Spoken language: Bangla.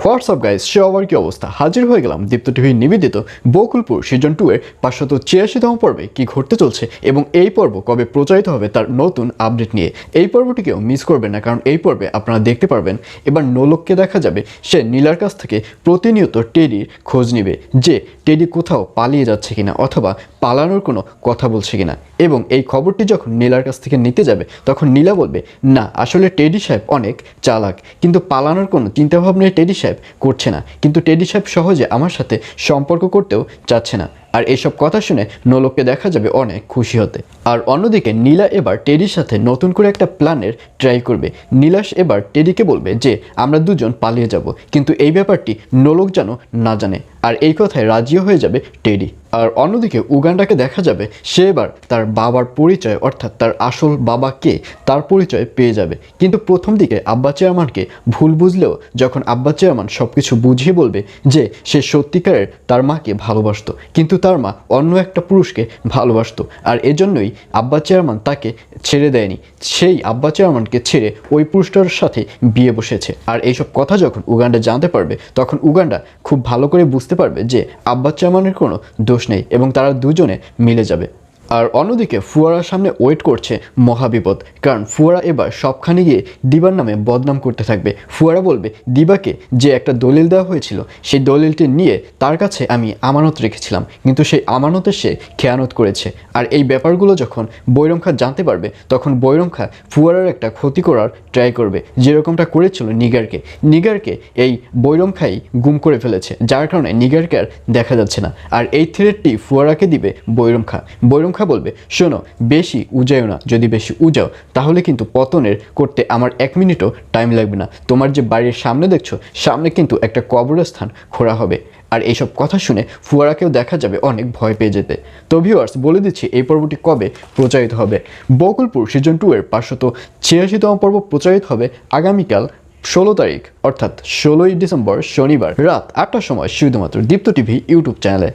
হোয়াটসঅ্যাপ গাইস, সবার কি অবস্থা? হাজির হয়ে গেলাম দীপ্ত টিভি নিবেদিত বকুলপুর সিজন 2 এর 586তম পর্বে কি ঘটতে চলছে এবং এই পর্ব কবে প্রচারিত হবে তার নতুন আপডেট নিয়ে। এই পর্বটিকেও মিস করবেন না, কারণ এই পর্বে আপনারা দেখতে পারবেন এবার নোলককে দেখা যাবে সে নীলার কাছ থেকে প্রতিনিয়ত টেডির খোঁজ নেবে, যে টেডি কোথাও পালিয়ে যাচ্ছে কিনা অথবা পালানোর কোনো কথা বলছে কিনা। এবং এই খবরটি যখন নীলার কাছ থেকে নিতে যাবে তখন নীলা বলবে, না আসলে টেডি সাহেব অনেক চালাক, কিন্তু পালানোর কোনো চিন্তাভাবনায় টেডি সাহেব করছে না, কিন্তু টেডি সাহেব সহজে আমার সাথে সম্পর্ক করতেও চাচ্ছে না। আর এইসব কথা শুনে নোলককে দেখা যাবে অনেক খুশি হতে। আর অন্যদিকে নীলা এবার টেডির সাথে নতুন করে একটা প্ল্যানের ট্রাই করবে। নীলাশ এবার টেডিকে বলবে যে আমরা দুজন পালিয়ে যাব, কিন্তু এই ব্যাপারটি নোলক যেন না জানে। আর এই কথায় রাজিও হয়ে যাবে টেডি। আর অন্যদিকে উগান্ডাকে দেখা যাবে সে এবার তার বাবার পরিচয়, অর্থাৎ তার আসল বাবা কে তার পরিচয় পেয়ে যাবে। কিন্তু প্রথম দিকে আব্বা চেয়ারম্যানকে ভুল বুঝলেও যখন আব্বা চেয়ারম্যান সব কিছু বুঝিয়ে বলবে যে সে সত্যিকারের তার মাকে ভালোবাসতো, কিন্তু তার মা অন্য একটা পুরুষকে ভালোবাসতো, আর এজন্যই আব্বা চেয়ারম্যান তাকে ছেড়ে দেয়নি, সেই আব্বা চেয়ারম্যানকে ছেড়ে ওই পুরুষটার সাথে বিয়ে বসেছে। আর এইসব কথা যখন উগান্ডা জানতে পারবে তখন উগান্ডা খুব ভালো করে বুঝতে পারবে যে আব্বা চেয়ারম্যানের কোনো দোষ নেই এবং তারা দুজনে মিলে যাবে। আর অন্যদিকে ফুয়ারার সামনে ওয়েট করছে মহাবিপদ, কারণ ফুয়ারা এবার সবখানে গিয়ে দিবার নামে বদনাম করতে থাকবে। ফুয়ারা বলবে দিবাকে যে একটা দলিল দেওয়া হয়েছিল সেই দলিলটি নিয়ে তার কাছে আমি আমানত রেখেছিলাম, কিন্তু সেই আমানতে সে খেয়ানত করেছে। আর এই ব্যাপারগুলো যখন বৈরম খা জানতে পারবে তখন বৈরম খা ফুয়ারার একটা ক্ষতি করার ট্রাই করবে, যেরকমটা করেছিল নিগারকে এই বৈরম খাই গুম করে ফেলেছে, যার কারণে নিগারকে আর দেখা যাচ্ছে না। আর এই থ্রেটটি ফুয়ারাকে দিবে বৈরম খা বলবে, শোনো বেশি উজাও না, যদি বেশি উজাও তাহলে কিন্তু পতনের করতে আমার 1 মিনিটও টাইম লাগবে না। তোমার যে বাড়ির সামনে দেখছো, সামনে কিন্তু একটা কবরস্থান খোঁড়া হবে। আর এইসব কথা শুনে ফুয়ারাকেও দেখা যাবে অনেক ভয় পেয়ে যেতে। তো ভিউয়ার্স, বলে দিচ্ছি এই পর্বটি কবে প্রচারিত হবে। বকুলপুর সিজন 2 এর 586তম পর্ব প্রচারিত হবে আগামীকাল 16 তারিখ, অর্থাৎ 16ই ডিসেম্বর শনিবার রাত 8টার সময় শুধুমাত্র দীপ্ত টিভি ইউটিউব চ্যানেলে।